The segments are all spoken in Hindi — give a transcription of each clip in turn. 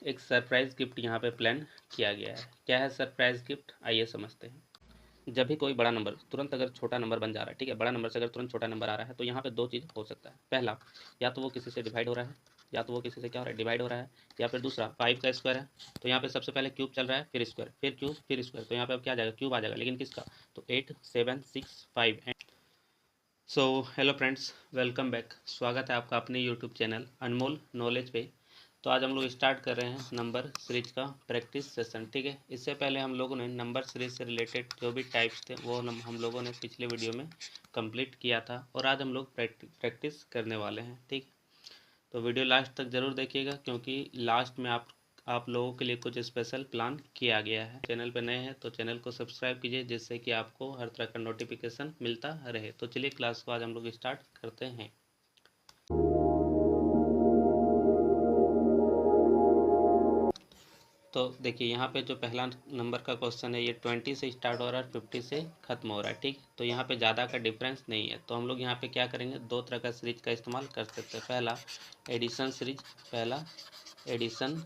एक सरप्राइज गिफ्ट यहाँ पे प्लान किया गया है। क्या है सरप्राइज गिफ्ट, आइए समझते हैं। जब भी कोई बड़ा नंबर तुरंत अगर छोटा नंबर बन जा रहा है, ठीक है, बड़ा नंबर से अगर तुरंत छोटा नंबर आ रहा है तो यहाँ पे दो चीज़ हो सकता है। पहला, या तो वो किसी से डिवाइड हो रहा है, या तो वो किसी से क्या हो रहा है, डिवाइड हो रहा है। या फिर दूसरा, 5 का स्क्वायर है तो यहाँ पे सबसे पहले क्यूब चल रहा है, फिर स्क्वायर, फिर क्यूब, फिर स्क्वायर, तो यहाँ पे अब क्या आ जाएगा, क्यूब आ जाएगा, लेकिन किसका, तो 8 7 6 5 and so hello friends, welcome back. स्वागत है आपका अपने यूट्यूब चैनल अनमोल नॉलेज पे। तो आज हम लोग स्टार्ट कर रहे हैं नंबर सीरीज का प्रैक्टिस सेशन, ठीक है। इससे पहले हम लोगों ने नंबर सीरीज से रिलेटेड जो भी टाइप्स थे वो हम लोगों ने पिछले वीडियो में कंप्लीट किया था, और आज हम लोग प्रैक्टिस करने वाले हैं, ठीक। तो वीडियो लास्ट तक ज़रूर देखिएगा, क्योंकि लास्ट में आप लोगों के लिए कुछ स्पेशल प्लान किया गया है। चैनल पर नए हैं तो चैनल को सब्सक्राइब कीजिए, जिससे कि आपको हर तरह का नोटिफिकेशन मिलता रहे। तो चलिए क्लास को आज हम लोग स्टार्ट करते हैं। तो देखिए यहाँ पे जो पहला नंबर का क्वेश्चन है, ये 20 से स्टार्ट हो रहा है, 50 से ख़त्म हो रहा है, ठीक। तो यहाँ पे ज़्यादा का डिफरेंस नहीं है, तो हम लोग यहाँ पे क्या करेंगे, दो तरह का सीरीज का इस्तेमाल कर सकते हैं। पहला एडिशन सीरीज, पहला एडिशन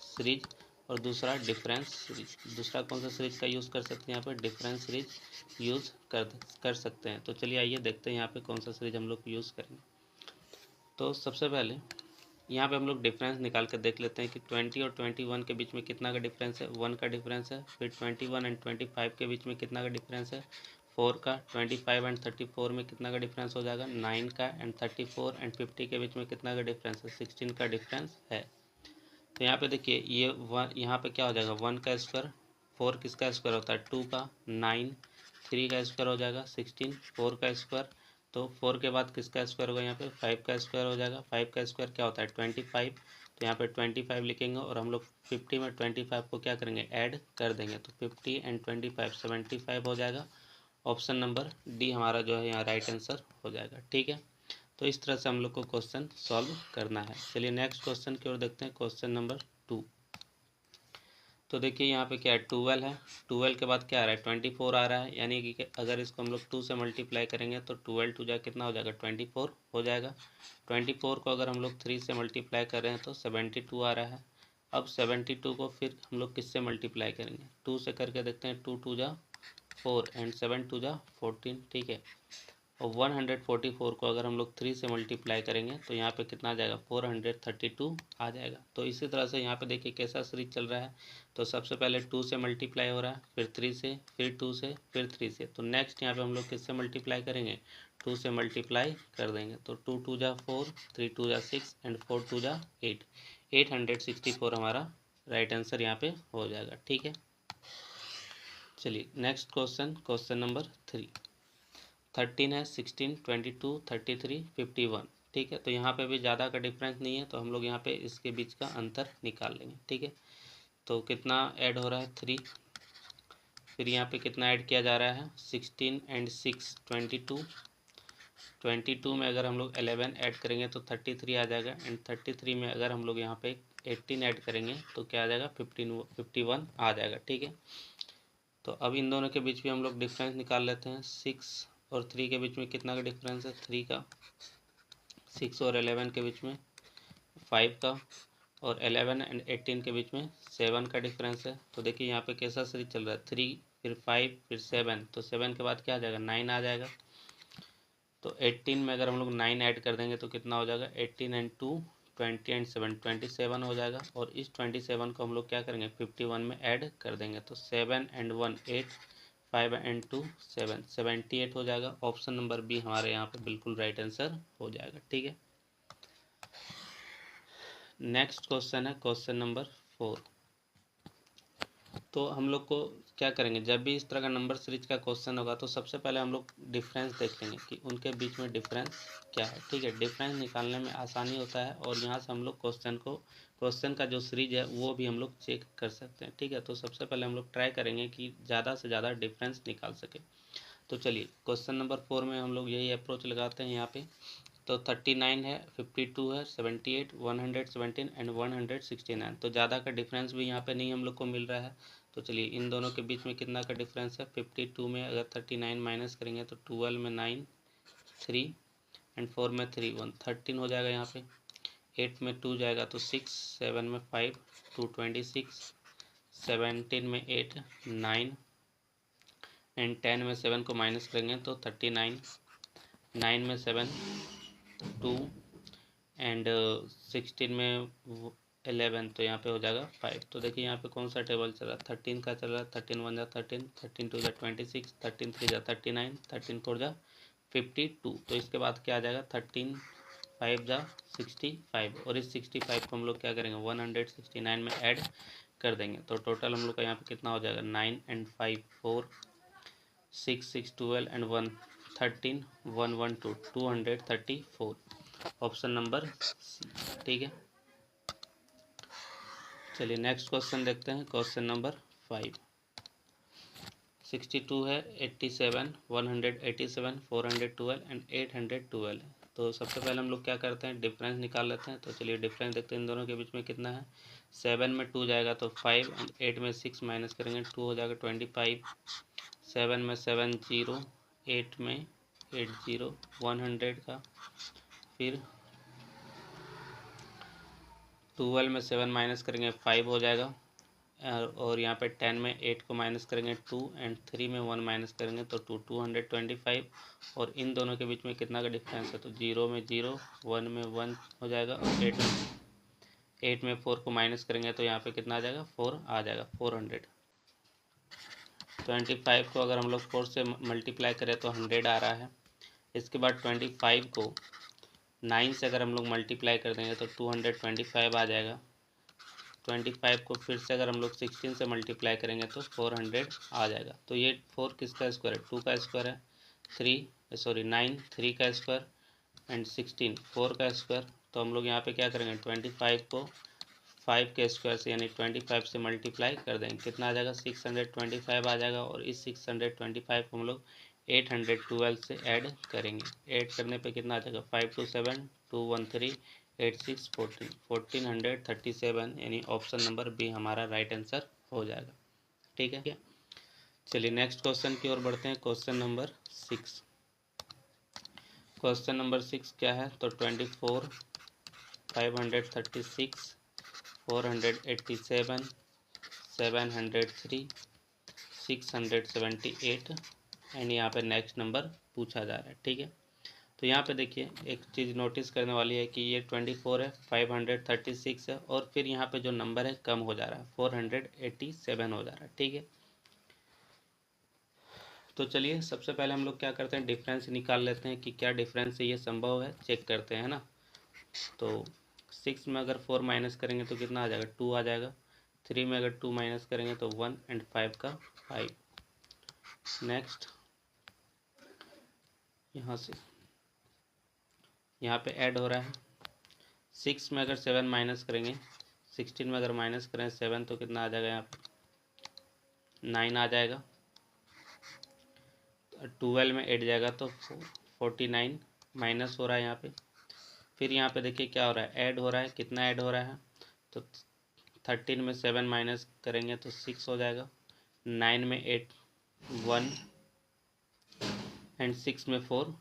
सीरीज, और दूसरा डिफरेंस सीरीज। दूसरा कौन सा सीरीज का यूज़ कर सकते हैं, यहाँ पे डिफरेंस सीरीज यूज़ कर सकते हैं। तो चलिए आइए देखते हैं यहाँ पे कौन सा सीरीज हम लोग यूज़ करेंगे। तो सबसे पहले यहाँ पे हम लोग डिफरेंस निकाल कर देख लेते हैं कि 20 और 21 के बीच में कितना का डिफरेंस है, 1 का डिफरेंस है। फिर 21 एंड 25 के बीच में कितना का डिफरेंस है, 4 का। 25 एंड 34 में कितना का डिफरेंस हो जाएगा, 9 का। एंड 34 एंड 50 के बीच में कितना का डिफरेंस है, 16 का डिफरेंस है। तो यहाँ पे देखिए ये यहाँ पे क्या हो जाएगा, 1 का स्क्वायर, 4 किसका स्क्वायर होता है, 2 का, 9, 3 का स्क्वायर हो जाएगा 16, 4 का स्क्वायर, तो 4 के बाद किसका स्क्वायर होगा, यहाँ पे 5 का स्क्वायर हो जाएगा। 5 का स्क्वायर क्या होता है, 25, तो यहाँ पे 25 लिखेंगे, और हम लोग 50 में 25 को क्या करेंगे, ऐड कर देंगे, तो 50 एंड 25 75 हो जाएगा। ऑप्शन नंबर डी हमारा जो है यहाँ राइट आंसर हो जाएगा, ठीक है। तो इस तरह से हम लोग को क्वेश्चन सॉल्व करना है। चलिए नेक्स्ट क्वेश्चन की ओर देखते हैं, क्वेश्चन नंबर 2। तो देखिए यहाँ पे क्या है, 12 है, 12 के बाद क्या आ रहा है, 24 आ रहा है, यानी कि अगर इसको हम लोग 2 से मल्टीप्लाई करेंगे तो 12 टू जा कितना हो जाएगा, 24 हो जाएगा। 24 को अगर हम लोग 3 से मल्टीप्लाई कर रहे हैं तो 72 आ रहा है। अब 72 को फिर हम लोग किससे मल्टीप्लाई करेंगे, 2 से करके देखते हैं, 2 टू जा 4 एंड 7 टू जा 14, ठीक है। और 144 को अगर हम लोग 3 से मल्टीप्लाई करेंगे तो यहाँ पे कितना आ जाएगा, 432 आ जाएगा। तो इसी तरह से यहाँ पे देखिए कैसा सीरीज चल रहा है। तो सबसे पहले 2 से मल्टीप्लाई हो रहा है, फिर 3 से, फिर 2 से, फिर 3 से। तो नेक्स्ट यहाँ पे हम लोग किससे मल्टीप्लाई करेंगे, 2 से मल्टीप्लाई कर देंगे, तो 2 टू जा 4, 3 टू जा 6 एंड 4 टू जा 8, 864 हमारा राइट आंसर यहाँ पे हो जाएगा, ठीक है। चलिए नेक्स्ट क्वेश्चन, क्वेश्चन नंबर 3। 13 है, 16, 22, 33, 51, ठीक है। तो यहाँ पे भी ज़्यादा का डिफरेंस नहीं है, तो हम लोग यहाँ पे इसके बीच का अंतर निकाल लेंगे, ठीक है। तो कितना ऐड हो रहा है, 3, फिर यहाँ पे कितना ऐड किया जा रहा है, 16 एंड 6 22, 22 में अगर हम लोग 11 ऐड करेंगे तो 33 आ जाएगा। एंड 33 में अगर हम लोग यहाँ पे 18 ऐड करेंगे तो क्या आ जाएगा, 51 आ जाएगा, ठीक है। तो अब इन दोनों के बीच भी हम लोग डिफरेंस निकाल लेते हैं। 6 और 3 के बीच में कितना का डिफरेंस है, 3 का। 6 और 11 के बीच में 5 का, और 11 एंड 18 के बीच में 7 का डिफरेंस है। तो देखिए यहाँ पे कैसा सीरीज चल रहा है, 3 फिर 5 फिर 7, तो 7 के बाद क्या आ जाएगा, 9 आ जाएगा। तो 18 में अगर हम लोग 9 ऐड कर देंगे तो कितना हो जाएगा, 18 एंड 2 20 एंड 7 27 हो जाएगा। और इस 27 को हम लोग क्या करेंगे, 51 में ऐड कर देंगे, तो 7 एंड 1 8, 5 एंड 2 7, 78 हो जाएगा। ऑप्शन नंबर बी हमारे यहाँ पे बिल्कुल राइट आंसर हो जाएगा, ठीक है। नेक्स्ट क्वेश्चन है क्वेश्चन नंबर 4। तो हम लोग को क्या करेंगे, जब भी इस तरह का नंबर सीरीज का क्वेश्चन होगा तो सबसे पहले हम लोग डिफरेंस देख लेंगे कि उनके बीच में डिफरेंस क्या है, ठीक है। डिफरेंस निकालने में आसानी होता है, और यहाँ से हम लोग क्वेश्चन का जो सीरीज है वो भी हम लोग चेक कर सकते हैं, ठीक है। तो सबसे पहले हम लोग ट्राई करेंगे कि ज़्यादा से ज़्यादा डिफरेंस निकाल सके। तो चलिए क्वेश्चन नंबर 4 में हम लोग यही अप्रोच लगाते हैं यहाँ पे। तो 39 है, 52 है, 78, 117 एंड 169, तो ज़्यादा का डिफरेंस भी यहाँ पे नहीं हम लोग को मिल रहा है। तो चलिए इन दोनों के बीच में कितना का डिफरेंस है, 52 में अगर 39 माइनस करेंगे तो 12 में 9 3 एंड 4 में 3 1 13 हो जाएगा यहाँ पे। 8 में 2 जाएगा तो 6, 7 में 5, 2 26, 17 में 8 9 एंड 10 में 7 को माइनस करेंगे तो 39, 9 में 7 2 एंड 16 में 11, तो यहाँ पे हो जाएगा 5। तो देखिए यहाँ पे कौन सा टेबल चल रहा है, 13 का चल रहा है। 13 1 जा 13, 13 2 जा 26, 13 3 जा 39, 13 4 जा 52। तो इसके बाद क्या आ जाएगा, 13 5 जा 65, और इस 65 को हम लोग क्या करेंगे 169 में ऐड कर देंगे। तो टोटल हम लोग का यहाँ पे कितना हो जाएगा, 9 and 5 4, 6 6 12 and 1 13, 1 1 2 234, option number C. ठीक है, चलिए नेक्स्ट क्वेश्चन देखते हैं। क्वेश्चन नंबर 5, 62 है, 87, 187, 412 एंड 812 है। तो सबसे पहले हम लोग क्या करते हैं, डिफरेंस निकाल लेते हैं। तो चलिए डिफरेंस देखते हैं इन दोनों के बीच में कितना है। 7 में 2 जाएगा तो 5 एंड 8 में 6 माइनस करेंगे 2 हो जाएगा 25, 7 में 7 0, 8 में 8 0, 100 का, फिर 12 में 7 माइनस करेंगे 5 हो जाएगा, और यहाँ पे 10 में 8 को माइनस करेंगे 2 एंड 3 में 1 माइनस करेंगे तो 225, और इन दोनों के बीच में कितना का डिफरेंस है, तो 0 में 0, 1 में 1 हो जाएगा, और 8 में 4 को माइनस करेंगे तो यहाँ पे कितना आ जाएगा, 4 आ जाएगा, 400। 25 को अगर हम लोग 4 से मल्टीप्लाई करें तो 100 आ रहा है। इसके बाद 25 को 9 से अगर हम लोग मल्टीप्लाई कर देंगे तो 225 आ जाएगा। 25 को फिर से अगर हम लोग 16 से मल्टीप्लाई करेंगे तो 400 आ जाएगा। तो ये 4 किसका स्क्वायर है, 2 का स्क्वायर है, 9 3 का स्क्वायर एंड 16 4 का स्क्वायर। तो हम लोग यहाँ पे क्या करेंगे, 25 को 5 के स्क्वायर से यानी 25 से मल्टीप्लाई कर देंगे, कितना आ जाएगा, 625 आ जाएगा। और इस 625 को हम लोग 812 से ऐड करेंगे। ऐड करने पे कितना आ जाएगा, 5 2 7 2 1 3 8 6 14, 1437, यानी ऑप्शन नंबर बी हमारा राइट आंसर हो जाएगा। ठीक है, चलिए नेक्स्ट क्वेश्चन की ओर बढ़ते हैं। क्वेश्चन नंबर 6, क्वेश्चन नंबर 6 क्या है, तो 24, 536, 487, 703, 678 एंड यहाँ पे नेक्स्ट नंबर पूछा जा रहा है। ठीक है, तो यहाँ पे देखिए एक चीज़ नोटिस करने वाली है कि ये 24 है, 536 है, और फिर यहाँ पे जो नंबर है कम हो जा रहा है, 487 हो जा रहा है। ठीक है, तो चलिए सबसे पहले हम लोग क्या करते हैं, डिफरेंस निकाल लेते हैं कि क्या डिफरेंस से ये संभव है, चेक करते हैं ना। तो 6 में अगर 4 माइनस करेंगे तो कितना आ जाएगा, 2 आ जाएगा। 3 में अगर 2 माइनस करेंगे तो 1 एंड 5 का 5। नेक्स्ट यहाँ से यहाँ पे ऐड हो रहा है। 6 में अगर 7 माइनस करेंगे, 16 में अगर माइनस करें 7 तो कितना आ जाएगा, यहाँ पे 9 आ जाएगा। 12 में 8 जाएगा तो 49 माइनस हो रहा है यहाँ पे। फिर यहाँ पे देखिए क्या हो रहा है, ऐड हो रहा है। कितना ऐड हो रहा है, तो 13 में 7 माइनस करेंगे तो 6 हो जाएगा। 9 में 8 1 एंड 6 में 4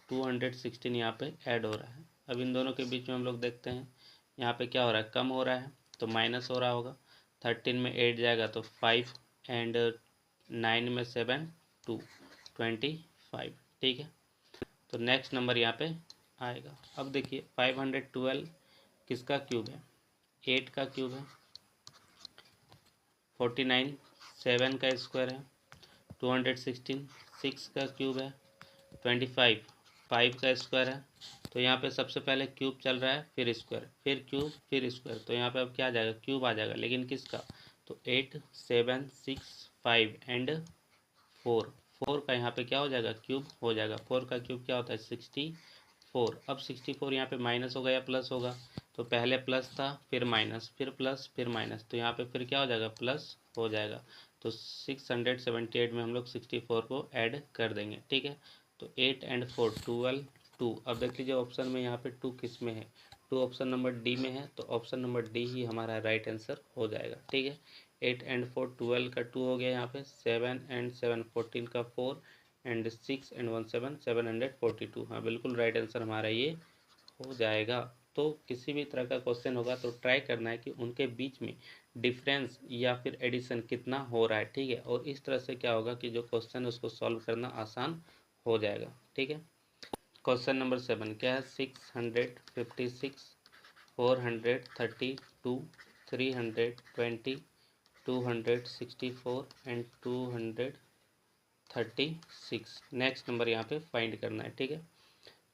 216 यहाँ पे ऐड हो रहा है। अब इन दोनों के बीच में हम लोग देखते हैं यहाँ पे क्या हो रहा है, कम हो रहा है तो माइनस हो रहा होगा। 13 में 8 जाएगा तो 5 एंड 9 में 7 2 25। ठीक है, तो नेक्स्ट नंबर यहाँ पे आएगा। अब देखिए 512 किसका क्यूब है, 8 का क्यूब है। 49 7 का स्क्वायर है। 216 6 का क्यूब है। 25 5 का स्क्वायर है। तो यहाँ पे सबसे पहले क्यूब चल रहा है, फिर स्क्वायर, फिर क्यूब, फिर स्क्वायर। तो यहाँ पे अब क्या आ जाएगा, क्यूब आ जाएगा, लेकिन किसका, तो 8 7 6 5 एंड 4 का यहाँ पे क्या हो जाएगा, क्यूब हो जाएगा। 4 का क्यूब क्या होता है, 64। अब 64 यहाँ पे माइनस होगा या प्लस होगा, तो पहले प्लस था फिर माइनस फिर प्लस फिर माइनस, तो यहाँ पे फिर क्या हो जाएगा, प्लस हो जाएगा। तो 678 में हम लोग 64 को ऐड कर देंगे। ठीक है, तो 8 एंड 4 12 2। अब देख लीजिए ऑप्शन में यहाँ पे 2 किस में है, 2 ऑप्शन नंबर डी में है, तो ऑप्शन नंबर डी ही हमारा राइट आंसर हो जाएगा। ठीक है, 8 एंड 4 12 का 2 हो गया यहाँ पे। 7 एंड 7 14 का 4 एंड 6 एंड 1 7 742। हाँ बिल्कुल राइट आंसर हमारा ये हो जाएगा। तो किसी भी तरह का क्वेश्चन होगा तो ट्राई करना है कि उनके बीच में डिफरेंस या फिर एडिशन कितना हो रहा है, ठीक है। और इस तरह से क्या होगा कि जो क्वेश्चन है उसको सॉल्व करना आसान हो जाएगा, ठीक है। क्वेश्चन नंबर 7 क्या है, 656, 432, 320, 264 एंड 236। नेक्स्ट नंबर यहाँ पे फाइंड करना है, ठीक है।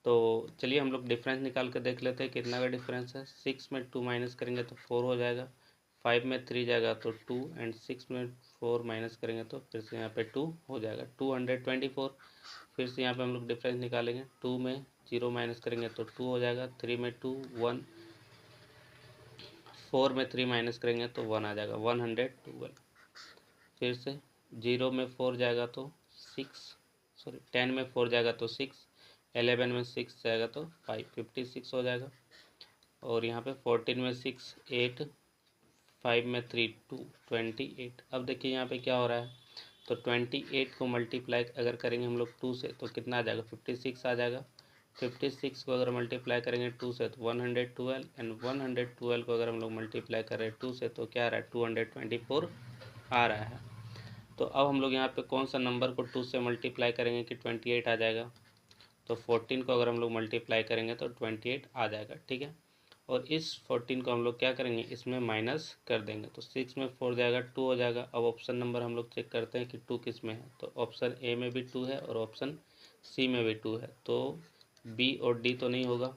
तो चलिए हम लोग डिफरेंस निकाल कर देख लेते हैं कितना का डिफरेंस है। 6 में 2 माइनस करेंगे तो 4 हो जाएगा, 5 में 3 जाएगा तो 2 एंड 6 में 4 माइनस करेंगे तो फिर से यहाँ पे 2 हो जाएगा, 224। फिर से यहाँ पे हम लोग डिफरेंस निकालेंगे, 2 में 0 माइनस करेंगे तो 2 हो जाएगा, 3 में 2 1, 4 में 3 माइनस करेंगे तो 1 आ जाएगा, 112। फिर से 0 में 4 जाएगा तो 6, सॉरी 10 में 4 जाएगा तो 6, 11 में 6 जाएगा तो 5, 56 हो जाएगा। और यहाँ पे 14 में 6 8, 5 में 3 2, 28। अब देखिए यहाँ पे क्या हो रहा है, तो 28 को मल्टीप्लाई अगर करेंगे हम लोग 2 से तो कितना आ जाएगा, 56 आ जाएगा। 56 को अगर मल्टीप्लाई करेंगे 2 से तो 112, एंड 112 को अगर हम लोग मल्टीप्लाई करें 2 से तो क्या आ रहा है, 224 आ रहा है। तो अब हम लोग यहाँ पे कौन सा नंबर को 2 से मल्टीप्लाई करेंगे कि 28 आ जाएगा, तो 14 को अगर हम लोग मल्टीप्लाई करेंगे तो 28 आ जाएगा, ठीक है। और इस 14 को हम लोग क्या करेंगे, इसमें माइनस कर देंगे, तो 6 में 4 जाएगा 2 हो जाएगा। अब ऑप्शन नंबर हम लोग चेक करते हैं कि 2 किस में है, तो ऑप्शन ए में भी 2 है और ऑप्शन सी में भी 2 है, तो बी और डी तो नहीं होगा।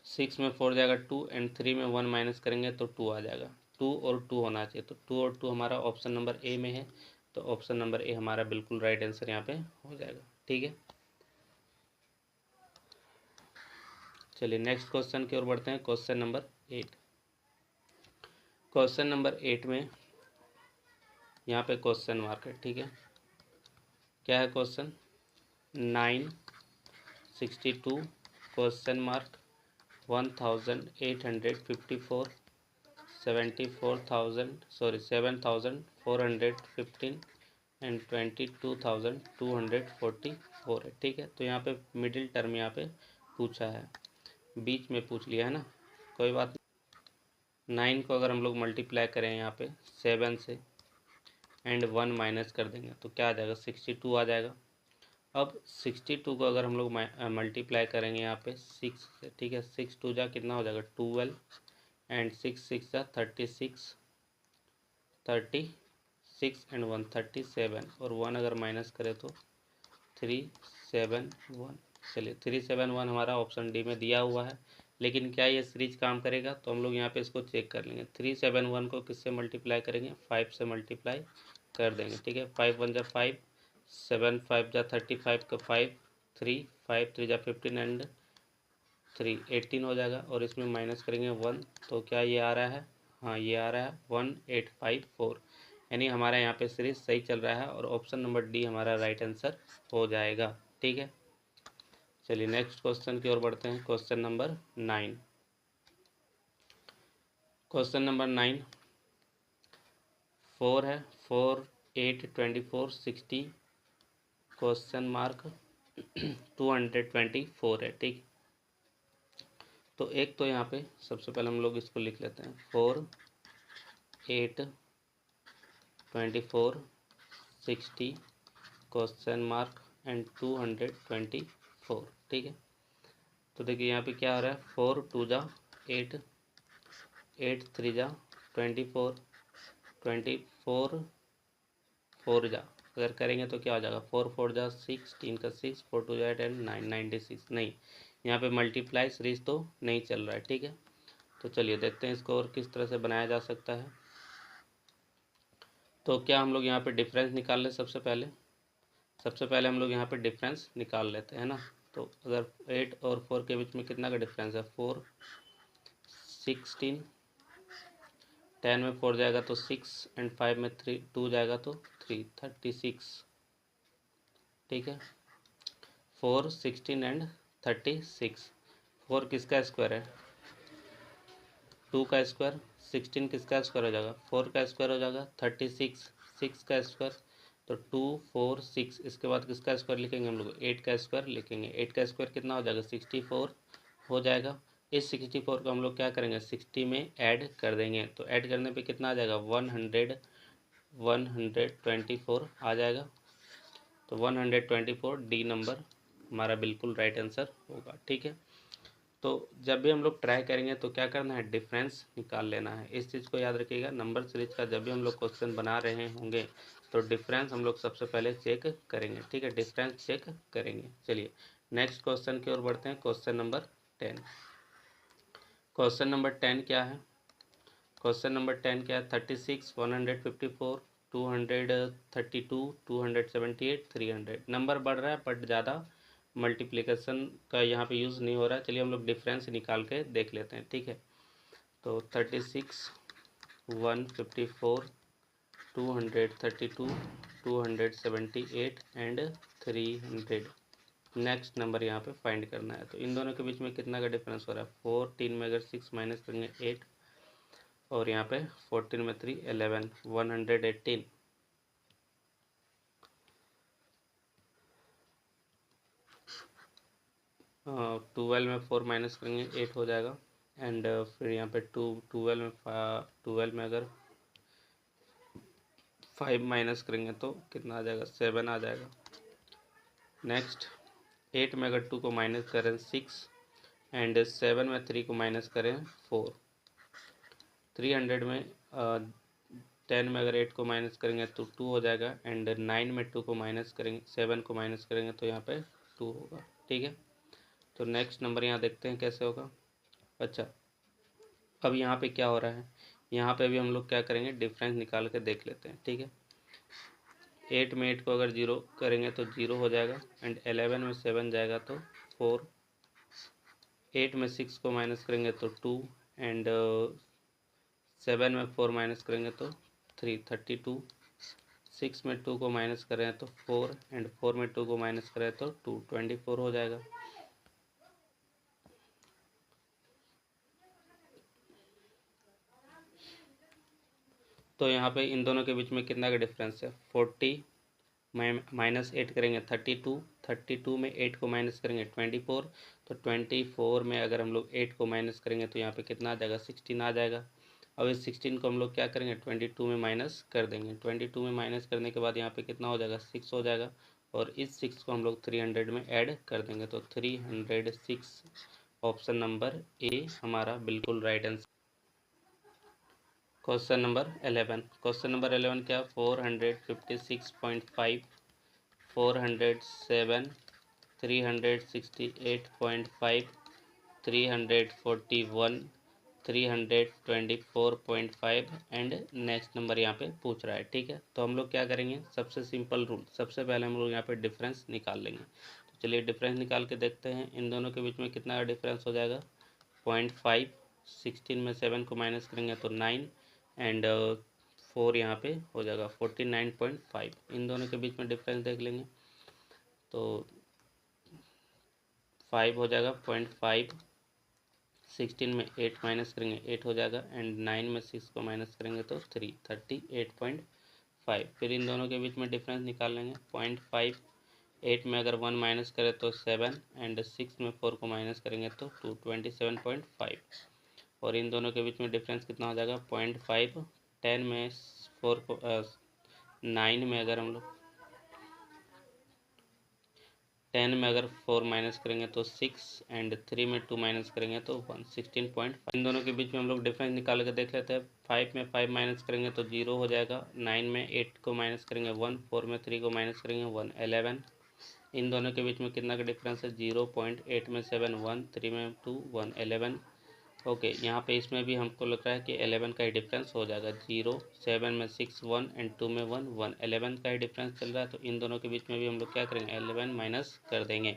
6 में 4 जाएगा 2 एंड 3 में 1 माइनस करेंगे तो 2 आ जाएगा, 2 और 2 होना चाहिए, तो 2 और 2 हमारा ऑप्शन नंबर ए में है, तो ऑप्शन नंबर ए हमारा बिल्कुल राइट आंसर यहाँ पे हो जाएगा, ठीक है। चलिए नेक्स्ट क्वेश्चन की ओर बढ़ते हैं, क्वेश्चन नंबर 8। क्वेश्चन नंबर 8 में यहाँ पे क्वेश्चन मार्क है, ठीक है। क्या है क्वेश्चन, 962 क्वेश्चन मार्क 1854 7,415 एंड 22,244 है, ठीक है। तो यहाँ पे मिडिल टर्म यहाँ पे पूछा है, बीच में पूछ लिया है ना, कोई बात नहीं। 9 को अगर हम लोग मल्टीप्लाई करें यहाँ पे 7 से एंड 1 माइनस कर देंगे तो क्या आ जाएगा, 62 आ जाएगा। अब 62 को अगर हम लोग मल्टीप्लाई करेंगे यहाँ पे 6 से, ठीक है, 6 2 जा कितना हो जाएगा 12 एंड 6 6 जा 36 एंड 1 37, और 1 अगर माइनस करें तो 371। चलिए 371 हमारा ऑप्शन डी में दिया हुआ है, लेकिन क्या ये सीरीज काम करेगा, तो हम लोग यहाँ पे इसको चेक कर लेंगे। 371 को किससे मल्टीप्लाई करेंगे, 5 से मल्टीप्लाई कर देंगे, ठीक है। 5 1 जा 5, 7 5 जा 35 का 5, 3 5 3 जा 15 एंड 3 18 हो जाएगा, और इसमें माइनस करेंगे 1 तो क्या ये आ रहा है, हाँ ये आ रहा है 1854, यानी हमारा यहाँ पे सीरीज सही चल रहा है और ऑप्शन नंबर डी हमारा राइट आंसर हो जाएगा, ठीक है। चलिए नेक्स्ट क्वेश्चन की ओर बढ़ते हैं, क्वेश्चन नंबर 9। क्वेश्चन नंबर 9 4 है, 4 8 24 60 क्वेश्चन मार्क 224 है, ठीक। तो एक तो यहाँ पे सबसे पहले हम लोग इसको लिख लेते हैं, 4 8 24 60 क्वेश्चन मार्क एंड 224, ठीक है। तो देखिए यहाँ पे क्या हो रहा है, 4 2 जा 8, 8 3 जा 24, 24 4 जा अगर करेंगे तो क्या हो जाएगा, 4 4 जा 6, 3 का 6, 4 2 जा 10, 9 96। नहीं, यहाँ पे मल्टीप्लाई सीरीज तो नहीं चल रहा है, ठीक है। तो चलिए देखते हैं इसको और किस तरह से बनाया जा सकता है। तो क्या हम लोग यहाँ पे डिफरेंस निकाल लें, सबसे पहले हम लोग यहाँ पे डिफरेंस निकाल लेते हैं ना। तो अगर 8 और 4 के बीच में कितना का डिफरेंस है, 4 16, 10 में 4 जाएगा तो 6 एंड 5 में 3 2 जाएगा तो 3 36, ठीक है। 4 16 एंड 36, 4 किसका स्क्वायर है, 2 का स्क्वायर, 16 किसका स्क्वायर हो जाएगा, 4 का स्क्वायर हो जाएगा, 36 6 का स्क्वायर, तो 2 4 6, इसके बाद किसका स्क्वायर लिखेंगे हम लोग, 8 का स्क्वायर लिखेंगे। 8 का स्क्वायर कितना हो जाएगा, 64 हो जाएगा। इस 64 को हम लोग क्या करेंगे 60 में ऐड कर देंगे। तो ऐड करने पे कितना आ जाएगा 124 आ जाएगा। तो 124 डी नंबर हमारा बिल्कुल राइट आंसर होगा। ठीक है, तो जब भी हम लोग ट्राई करेंगे तो क्या करना है, डिफरेंस निकाल लेना है। इस चीज़ को याद रखिएगा, नंबर सीरीज का जब भी हम लोग क्वेश्चन बना रहे होंगे तो डिफरेंस हम लोग सबसे पहले चेक करेंगे। ठीक है, डिफरेंस चेक करेंगे। चलिए नेक्स्ट क्वेश्चन की ओर बढ़ते हैं। Question number 10। क्वेश्चन नंबर 10 क्या है? क्वेश्चन नंबर 10 क्या है? 36, 154, 232, 278, 300। नंबर बढ़ रहा है बट ज़्यादा मल्टीप्लिकेशन का यहाँ पे यूज़ नहीं हो रहा है। चलिए हम लोग डिफरेंस निकाल के देख लेते हैं। ठीक है, तो 36, 154, 232, 278 एंड 300। नेक्स्ट नंबर यहाँ पे फाइंड करना है। तो इन दोनों के बीच में कितना का डिफरेंस हो रहा है? 4, 3 में अगर 6 माइनस करेंगे 8, और यहाँ पे 14 में 3 11, 118। 12 में 4 माइनस करेंगे 8 हो जाएगा। एंड फिर यहाँ पे 12 में अगर 5 माइनस करेंगे तो कितना आ जाएगा? 7 आ जाएगा। नेक्स्ट 8 में अगर 2 को माइनस करें 6, एंड 7 में 3 को माइनस करें 4। 300 में 10 में अगर 8 को माइनस करेंगे तो 2 हो जाएगा। एंड 9 में 2 को माइनस करेंगे 7 को माइनस करेंगे तो यहाँ पे 2 होगा। ठीक है, तो नेक्स्ट नंबर यहाँ देखते हैं कैसे होगा। अच्छा, अब यहाँ पे क्या हो रहा है, यहाँ पे भी हम लोग क्या करेंगे, डिफरेंस निकाल के देख लेते हैं। ठीक है, 8 में 8 को अगर 0 करेंगे तो 0 हो जाएगा। एंड 11 में 7 जाएगा तो 4। 8 में 6 को माइनस करेंगे तो 2। एंड 7 में 4 माइनस करेंगे तो 3, 32। 6 में 2 को माइनस करें तो 4। एंड 4 में 2 को माइनस करें तो 2, 24 हो जाएगा। तो यहाँ पे इन दोनों के बीच में कितना का डिफरेंस है? 40 माइनस 8 करेंगे 32। 32 में 8 को माइनस करेंगे 24। तो 24 में अगर हम लोग 8 को माइनस करेंगे तो यहाँ पे कितना आ जाएगा? 16 आ जाएगा। अब इस 16 को हम लोग क्या करेंगे, 22 में माइनस कर देंगे। 22 में माइनस करने के बाद यहाँ पे कितना हो जाएगा? 6 हो जाएगा। और इस 6 को हम लोग 300 में ऐड कर देंगे तो 306। ऑप्शन नंबर ए हमारा बिल्कुल right answer. Question number 11। Question number 11 क्या? 456.5, 407, 368.5, 341, 324.5 एंड नेक्स्ट नंबर यहाँ पे पूछ रहा है। ठीक है, तो हम लोग क्या करेंगे, सबसे सिंपल रूल, सबसे पहले हम लोग यहाँ पे डिफरेंस निकाल लेंगे। तो चलिए डिफरेंस निकाल के देखते हैं। इन दोनों के बीच में कितना का डिफरेंस हो जाएगा? 0.5। 16 में 7 को माइनस करेंगे तो 9। एंड 4 यहाँ पे हो जाएगा 49.5। इन दोनों के बीच में डिफरेंस देख लेंगे तो 5 हो जाएगा 0.5। 16 में 8 माइनस करेंगे 8 हो जाएगा। एंड 9 में 6 को माइनस करेंगे तो 3, 38.5। फिर इन दोनों के बीच में डिफरेंस निकाल लेंगे। 0.5, 8 में अगर 1 माइनस करें तो 7। एंड 6 में 4 को माइनस करेंगे तो 2, 27.5। और इन दोनों के बीच में डिफरेंस कितना हो जाएगा? 0.5। 10 में 4 को 9 में अगर हम लोग 10 में अगर 4 माइनस करेंगे तो 6। एंड 3 में 2 माइनस करेंगे तो 1, 16.5। इन दोनों के बीच में हम लोग डिफरेंस निकाल के देख लेते हैं। 5 में 5 माइनस करेंगे तो 0 हो जाएगा। 9 में 8 को माइनस करेंगे 1। 4 में 3 को माइनस करेंगे 1, 11। इन दोनों के बीच में कितना का डिफरेंस है? 0.8 में 7, 1। 3 में 2, 1, 11। ओके, यहाँ पे इसमें भी हमको लग रहा है कि 11 का ही डिफरेंस हो जाएगा। 0, 7 में 6, 1। एंड 2 में 1, 1, 11 का ही डिफरेंस चल रहा है। तो इन दोनों के बीच में भी हम लोग क्या करेंगे, 11 माइनस कर देंगे।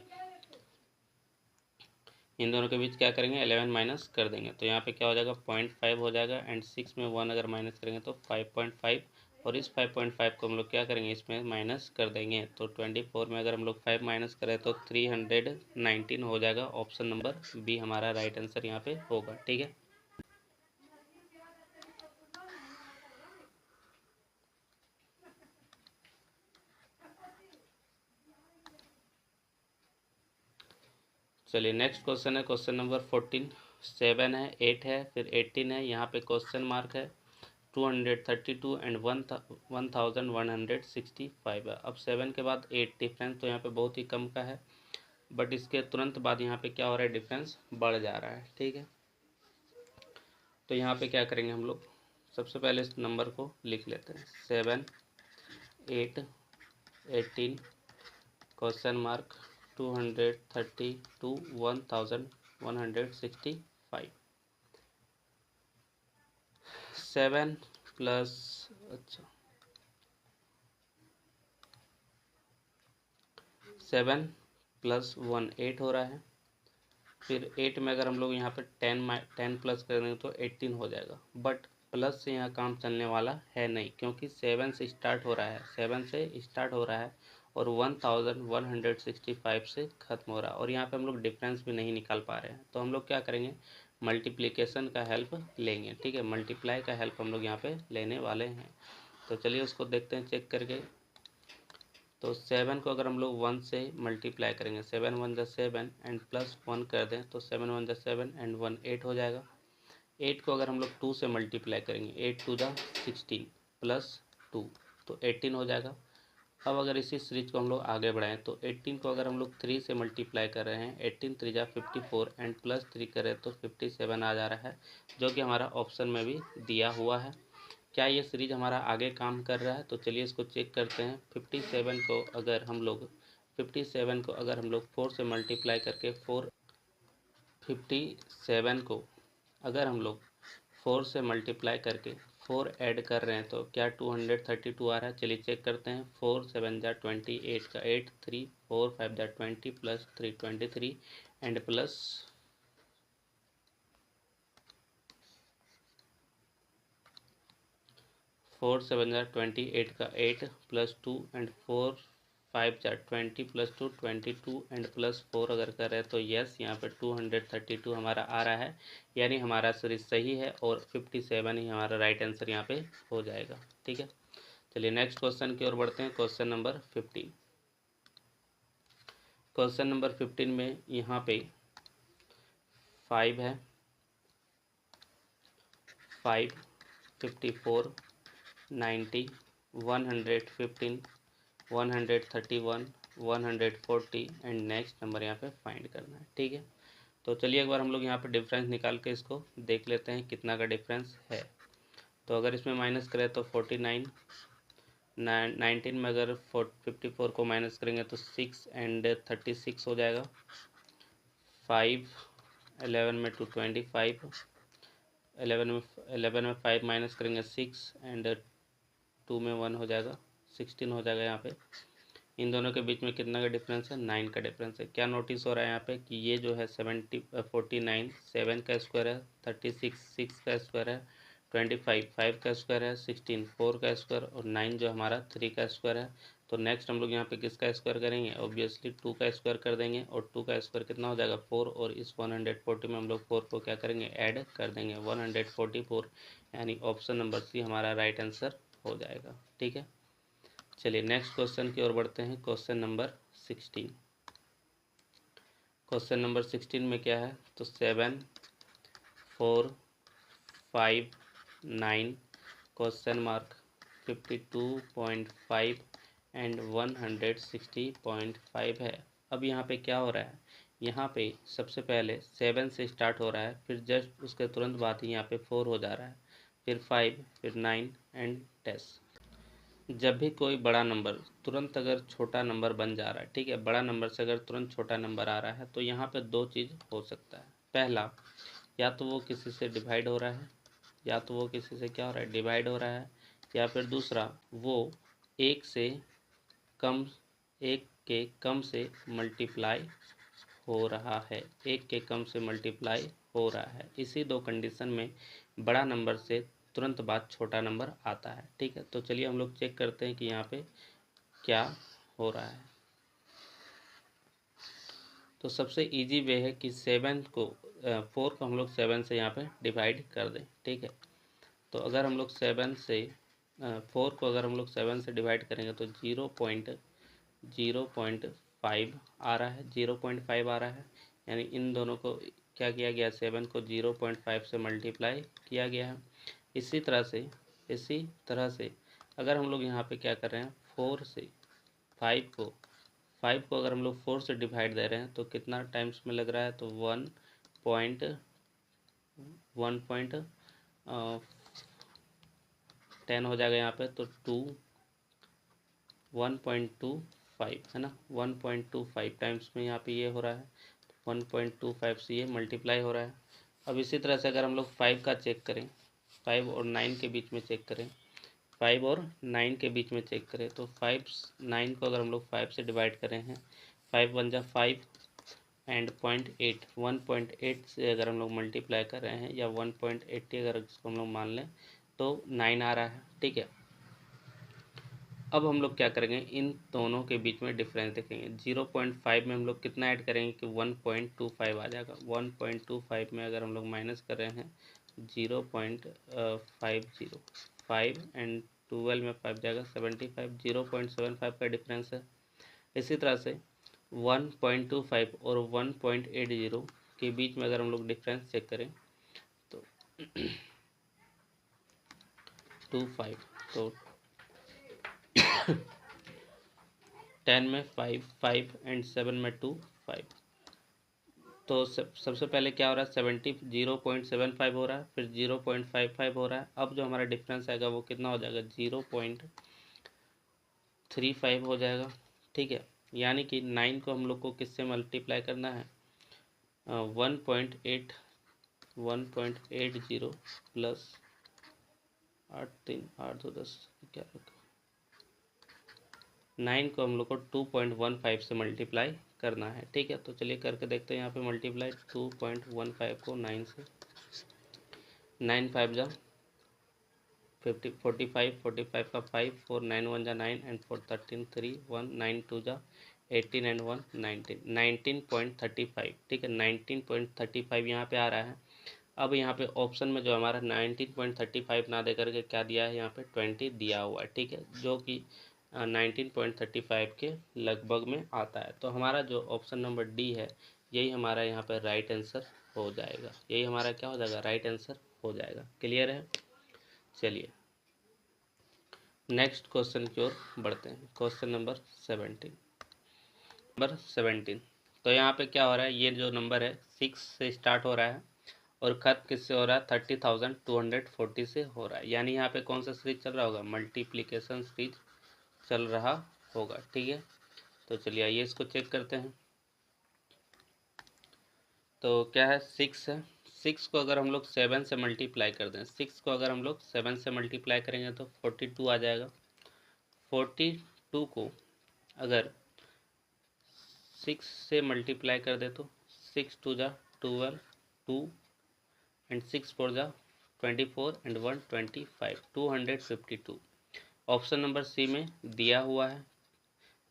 इन दोनों के बीच क्या करेंगे, 11 माइनस कर देंगे। तो यहाँ पे क्या हो जाएगा? 0.5 हो जाएगा। एंड 6 में 1 अगर माइनस करेंगे तो 5.5। और इस 5.5 को हम लोग क्या करेंगे, इसमें माइनस कर देंगे। तो 24 में अगर हम लोग 5 माइनस करें तो 319 हो जाएगा। ऑप्शन नंबर बी हमारा राइट आंसर यहाँ पे होगा। ठीक है, चलिए नेक्स्ट क्वेश्चन है क्वेश्चन नंबर 14। 7 है, 8 है, फिर 18 है, यहाँ पे क्वेश्चन मार्क है, 232 एंड 1165 है। अब 7 के बाद 8 डिफरेंस तो यहाँ पे बहुत ही कम का है, बट इसके तुरंत बाद यहाँ पे क्या हो रहा है, डिफरेंस बढ़ जा रहा है। ठीक है, तो यहाँ पे क्या करेंगे हम लोग, सबसे पहले इस नंबर को लिख लेते हैं, 7, 8, 18, क्वेश्चन मार्क, 232, 1165। 7 प्लस, अच्छा 7 प्लस 1 8 हो रहा है। फिर 8 में अगर हम लोग यहाँ पे 10 प्लस करेंगे तो 18 हो जाएगा, बट प्लस से यहाँ काम चलने वाला है नहीं, क्योंकि 7 से स्टार्ट हो रहा है, 7 से स्टार्ट हो रहा है और 1165 से ख़त्म हो रहा है, और यहाँ पे हम लोग डिफरेंस भी नहीं निकाल पा रहे हैं। तो हम लोग क्या करेंगे, मल्टीप्लिकेशन का हेल्प लेंगे। ठीक है, मल्टीप्लाई का हेल्प हम लोग यहाँ पे लेने वाले हैं। तो चलिए उसको देखते हैं चेक करके। तो 7 को अगर हम लोग 1 से मल्टीप्लाई करेंगे, 7 1 जा 7 एंड प्लस 1 कर दें तो 7 1 जा 7 एंड 1 8 हो जाएगा। 8 को अगर हम लोग 2 से मल्टीप्लाई करेंगे, 8 2 जा 16 प्लस 2 तो 18 हो जाएगा। अब अगर इसी सीरीज को हम लोग आगे बढ़ाएं तो 18 को अगर हम लोग 3 से मल्टीप्लाई कर रहे हैं, 18 3 जा 54 एंड प्लस 3 करें तो 57 आ जा रहा है, जो कि हमारा ऑप्शन में भी दिया हुआ है। क्या ये सीरीज हमारा आगे काम कर रहा है, तो चलिए इसको चेक करते हैं। 57 को अगर हम लोग 4 से मल्टीप्लाई करके 57 को अगर हम लोग 4 से मल्टीप्लाई करके 4 ऐड कर रहे हैं तो क्या 232 आ रहा है। चलिए चेक करते हैं। 4 7 जा 28 का 8 3 4 5 जा 20 प्लस 3 23 एंड प्लस 4 7 जा 28 का 8 प्लस 2 एंड 4 5 जा 20 प्लस 2 22 एंड प्लस 4 अगर करें तो यस, यहाँ पे 232 हमारा आ रहा है, यानी हमारा सीरीज सही है और 57 ही हमारा राइट आंसर यहाँ पे हो जाएगा। ठीक है, चलिए नेक्स्ट क्वेश्चन की ओर बढ़ते हैं। Question number 15। क्वेश्चन नंबर 15 में यहाँ पे 5 है, 5 54 90 115 131 140 एंड नेक्स्ट नंबर यहाँ पे फाइंड करना है। ठीक है, तो चलिए एक बार हम लोग यहाँ पे डिफरेंस निकाल के इसको देख लेते हैं कितना का डिफरेंस है। तो अगर इसमें माइनस करें तो 49, 19 में अगर 54 को माइनस करेंगे तो 6 एंड 36 हो जाएगा। 5 11 में 2 25, 11 में 5 माइनस करेंगे 6 एंड 2 में 1 हो जाएगा, 16 हो जाएगा। यहाँ पे इन दोनों के बीच में कितना का डिफरेंस है, 9 का डिफरेंस है। क्या नोटिस हो रहा है यहाँ पे कि ये जो है 49 7 का स्क्वायर है, 36 6 का स्क्वायर है, 25 5 का स्क्वायर है, 16 4 का स्क्वायर और 9 जो हमारा 3 का स्क्वायर है। तो नेक्स्ट हम लोग यहाँ पे किसका स्क्वायर करेंगे, ऑब्वियसली 2 का स्क्वायर कर देंगे, और 2 का स्क्वायर कितना हो जाएगा 4, और इस 140 में हम लोग 4 को क्या करेंगे, ऐड कर देंगे, 144, यानी ऑप्शन नंबर सी हमारा राइट आंसर हो जाएगा। ठीक है, चलिए नेक्स्ट क्वेश्चन की ओर बढ़ते हैं। Question number 16। क्वेश्चन नंबर 16 में क्या है, तो 7 4 5 9 क्वेश्चन मार्क 52.5 एंड 160.5 है। अब यहाँ पे क्या हो रहा है, यहाँ पे सबसे पहले 7 से स्टार्ट हो रहा है, फिर जस्ट उसके तुरंत बाद ही यहाँ पे 4 हो जा रहा है, फिर 5, फिर 9 एंड 10। जब भी कोई बड़ा नंबर तुरंत अगर छोटा नंबर बन जा रहा है, ठीक है, बड़ा नंबर से अगर तुरंत छोटा नंबर आ रहा है तो यहाँ पे दो चीज़ हो सकता है। पहला, या तो वो किसी से डिवाइड हो रहा है, या तो वो किसी से क्या हो रहा है, डिवाइड हो रहा है, या फिर दूसरा वो एक से कम, एक के कम से मल्टीप्लाई हो रहा है, एक के कम से मल्टीप्लाई हो रहा है। इसी दो कंडीशन में बड़ा नंबर से तुरंत बाद छोटा नंबर आता है। ठीक है, तो चलिए हम लोग चेक करते हैं कि यहाँ पे क्या हो रहा है। तो सबसे इजी वे है कि 4 को हम लोग 7 से यहाँ पे डिवाइड कर दें। ठीक है, तो अगर हम लोग 4 को अगर हम लोग 7 से डिवाइड करेंगे तो 0.5 आ रहा है, 0.5 आ रहा है, यानी इन दोनों को क्या किया गया, 7 को 0.5 से मल्टीप्लाई किया गया है। इसी तरह से अगर हम लोग यहाँ पे क्या कर रहे हैं, 4 से 5 को अगर हम लोग 4 से डिवाइड दे रहे हैं तो कितना टाइम्स में लग रहा है, तो 1.10 हो जाएगा यहाँ पे, तो 1.25 है ना, 1.25 टाइम्स में यहाँ पे ये हो रहा है, 1.25 से ये मल्टीप्लाई हो रहा है। अब इसी तरह से अगर हम लोग 5 का चेक करें, 5 और 9 के बीच में चेक करें, 5 और 9 के बीच में चेक करें, तो 9 को अगर हम लोग 5 से डिवाइड करें हैं, 5 वन जा 5 एंड 1.8 से अगर हम लोग मल्टीप्लाई कर रहे हैं, या 1.80 अगर इसको हम लोग मान लें तो 9 आ रहा है, ठीक है। अब हम लोग क्या करेंगे, इन दोनों के बीच में डिफरेंस देखेंगे। 0.5 में हम लोग कितना ऐड करेंगे कि 1.25 आ जाएगा। 1.25 में अगर हम लोग माइनस कर रहे हैं 0.505 एंड 12 में 5 जाएगा 75, 0.75 का डिफरेंस है। इसी तरह से 1.25 और 1.80 के बीच में अगर हम लोग डिफरेंस चेक करें तो 25, तो 10 में 5 एंड 7 में 2 5, तो सबसे पहले क्या हो रहा है, 0.75 हो रहा है, फिर 0.55 हो रहा है। अब जो हमारा डिफरेंस आएगा वो कितना हो जाएगा, 0.35 हो जाएगा, ठीक है। यानी कि 9 को हम लोग को किससे मल्टीप्लाई करना है, 1.80 प्लस 8 3 8 2 10 11, 9 को हम लोग को 2.15 से मल्टीप्लाई करना है, ठीक है। तो चलिए करके देखते हैं यहाँ पे मल्टीप्लाई 2.15 को 9 से, 9 5 जा 50 45, 45 का 5, 4 9 1 जा 9 एंड 4 13 3 1 9 2 जा 18 एंड 1 19, 19.35, ठीक है। 19.35 यहाँ पे आ रहा है। अब यहाँ पे ऑप्शन में जो हमारा 19.35 ना दे करके क्या दिया है, यहाँ पे 20 दिया हुआ है, ठीक है, जो कि 19.35 के लगभग में आता है। तो हमारा जो ऑप्शन नंबर डी है यही हमारा यहाँ पे राइट आंसर हो जाएगा। यही हमारा क्या हो जाएगा, राइट आंसर हो जाएगा। क्लियर है। चलिए नेक्स्ट क्वेश्चन की ओर बढ़ते हैं। Question number 17। तो यहाँ पे क्या हो रहा है, ये जो नंबर है 6 से स्टार्ट हो रहा है और खत्म किससे हो रहा है, 30,240 से हो रहा है। यानी यहाँ पे कौन सा सीरीज चल रहा होगा, मल्टीप्लिकेशन सीरीज चल रहा होगा, ठीक है। तो चलिए आइए इसको चेक करते हैं। तो क्या है, 6 है, 6 को अगर हम लोग 7 से मल्टीप्लाई कर दें, 6 को अगर हम लोग 7 से मल्टीप्लाई करेंगे तो 42 आ जाएगा। 42 को अगर 6 से मल्टीप्लाई कर दे तो 6 2 जा 12, 2 एंड 6 4 जा 24 एंड 1 25, 252 ऑप्शन नंबर सी में दिया हुआ है।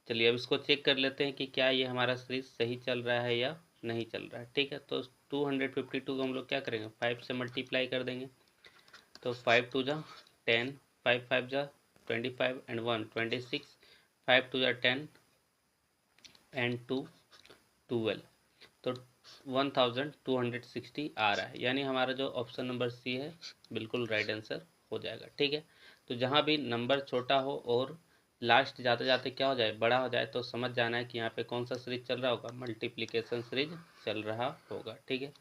चलिए अब इसको चेक कर लेते हैं कि क्या ये हमारा सीरीज सही चल रहा है या नहीं चल रहा है, ठीक है। तो 252 को हम लोग क्या करेंगे, 5 से मल्टीप्लाई कर देंगे, तो 5 2 जा 10, 5 5 जा 25 एंड 1 26, 5 2 जा 10 एंड 2 12, तो 1260 आ रहा है। यानी हमारा जो ऑप्शन नंबर सी है बिल्कुल राइट आंसर हो जाएगा, ठीक है। तो जहाँ भी नंबर छोटा हो और लास्ट जाते जाते क्या हो जाए, बड़ा हो जाए, तो समझ जाना है कि यहाँ पे कौन सा सीरीज चल रहा होगा, मल्टीप्लिकेशन सीरीज चल रहा होगा, ठीक है।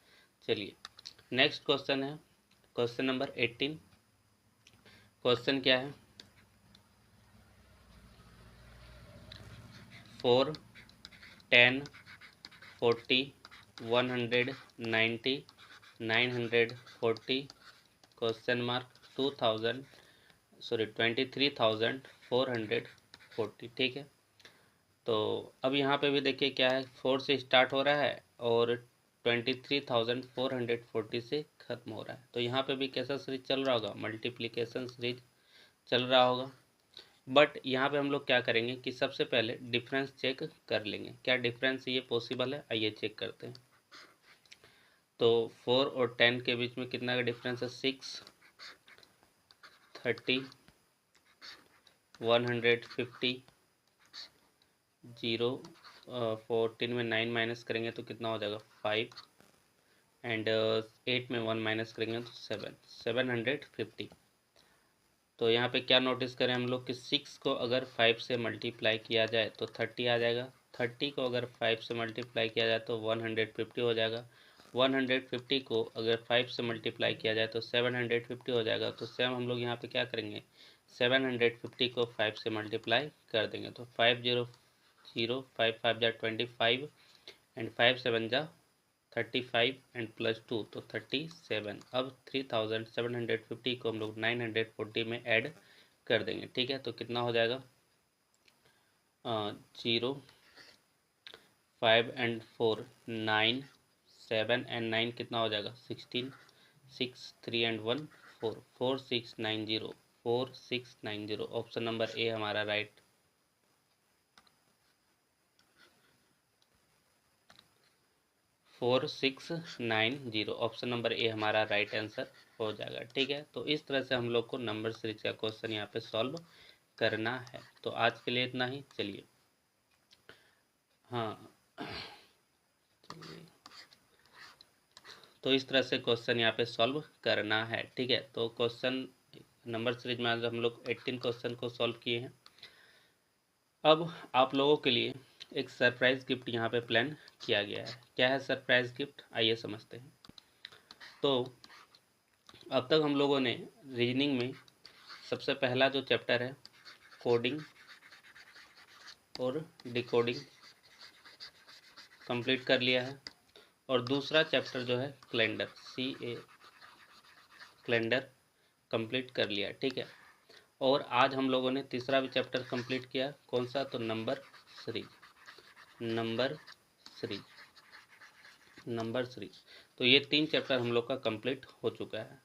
चलिए नेक्स्ट क्वेश्चन है क्वेश्चन नंबर 18। क्वेश्चन क्या है, 4 10 40 190 940 क्वेश्चन मार्क 23,440, ठीक है। तो अब यहाँ पे भी देखिए क्या है, 4 से स्टार्ट हो रहा है और 23,440 से ख़त्म हो रहा है। तो यहाँ पे भी कैसा सीरीज चल रहा होगा, मल्टीप्लिकेशन सीरीज चल रहा होगा। बट यहाँ पे हम लोग क्या करेंगे कि सबसे पहले डिफरेंस चेक कर लेंगे। क्या डिफरेंस ये पॉसिबल है, आइए चेक करते हैं। तो 4 और 10 के बीच में कितना का डिफरेंस है, 6 30 150 0 14 में 9 माइनस करेंगे तो कितना हो जाएगा, 5 एंड 8 में 1 माइनस करेंगे तो 750। तो यहाँ पे क्या नोटिस करें हम लोग कि 6 को अगर 5 से मल्टीप्लाई किया जाए तो 30 आ जाएगा। 30 को अगर 5 से मल्टीप्लाई किया जाए तो 150 हो जाएगा। 150 को अगर 5 से मल्टीप्लाई किया जाए तो 750 हो जाएगा। तो सेम हम लोग यहाँ पे क्या करेंगे, 750 को 5 से मल्टीप्लाई कर देंगे तो 500, 5 5 जा 25 एंड 5 7 जा 35 एंड प्लस 2 तो 37। अब 3750 को हम लोग 940 में ऐड कर देंगे। ठीक है, तो कितना हो जाएगा, 0 5 एंड 4 9, 7 एंड 9 कितना हो जाएगा 16, 6 3 एंड 1 4, 4690, 4690। ऑप्शन नंबर ए हमारा राइट। 4690 ऑप्शन नंबर ए हमारा राइट आंसर हो जाएगा। ठीक है, तो इस तरह से हम लोग को नंबर सीरीज का क्वेश्चन यहाँ पे सॉल्व करना है। तो आज के लिए इतना ही। चलिए, हाँ चलिए, तो इस तरह से क्वेश्चन यहाँ पे सॉल्व करना है। ठीक है, तो क्वेश्चन नंबर सीरीज में आज हम लोग 18 क्वेश्चन को सॉल्व किए हैं। अब आप लोगों के लिए एक सरप्राइज गिफ्ट यहाँ पे प्लान किया गया है। क्या है सरप्राइज गिफ्ट, आइए समझते हैं। तो अब तक हम लोगों ने रीजनिंग में सबसे पहला जो चैप्टर है कोडिंग और डिकोडिंग कंप्लीट कर लिया है, और दूसरा चैप्टर जो है कैलेंडर कैलेंडर कंप्लीट कर लिया। ठीक है, और आज हम लोगों ने तीसरा भी चैप्टर कंप्लीट किया। कौन सा, तो नंबर सीरीज। तो ये 3 चैप्टर हम लोग का कंप्लीट हो चुका है।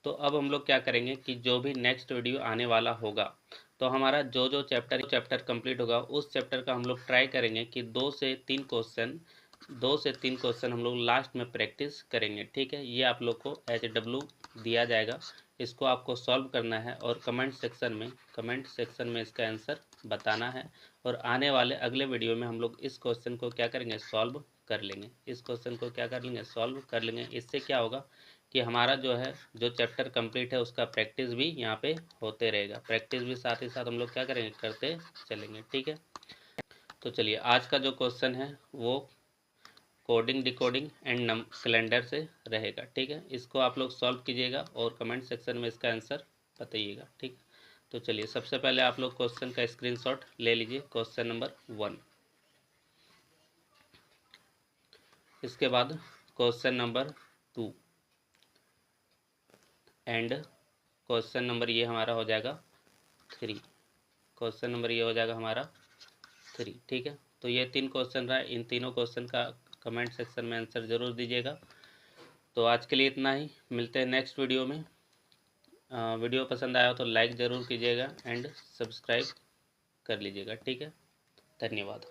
तो अब हम लोग क्या करेंगे कि जो भी नेक्स्ट वीडियो आने वाला होगा, तो हमारा जो चैप्टर कंप्लीट होगा उस चैप्टर का हम लोग ट्राई करेंगे कि 2 से 3 क्वेश्चन हम लोग लास्ट में प्रैक्टिस करेंगे। ठीक है, ये आप लोग को एच डब्ल्यू दिया जाएगा, इसको आपको सॉल्व करना है और कमेंट सेक्शन में इसका आंसर बताना है। और आने वाले अगले वीडियो में हम लोग इस क्वेश्चन को क्या करेंगे, सॉल्व कर लेंगे। सॉल्व कर लेंगे। इससे क्या होगा कि हमारा जो चैप्टर कंप्लीट है उसका प्रैक्टिस भी यहाँ पे होते रहेगा। प्रैक्टिस भी साथ ही साथ हम लोग क्या करेंगे, करते चलेंगे। ठीक है, तो चलिए आज का जो क्वेश्चन है वो कोडिंग डिकोडिंग एंड कैलेंडर से रहेगा। ठीक है, इसको आप लोग सॉल्व कीजिएगा और कमेंट सेक्शन में इसका आंसर बताइएगा। ठीक, तो चलिए सबसे पहले आप लोग क्वेश्चन का स्क्रीनशॉट ले लीजिए, क्वेश्चन नंबर 1। इसके बाद question number 2 and question number ये हमारा हो जाएगा 3। क्वेश्चन नंबर ये हो जाएगा हमारा 3। ठीक है, तो ये 3 क्वेश्चन रहा। इन तीनों क्वेश्चन का कमेंट सेक्शन में आंसर जरूर दीजिएगा। तो आज के लिए इतना ही, मिलते हैं नेक्स्ट वीडियो में। वीडियो पसंद आया हो तो लाइक ज़रूर कीजिएगा एंड सब्सक्राइब कर लीजिएगा। ठीक है, धन्यवाद।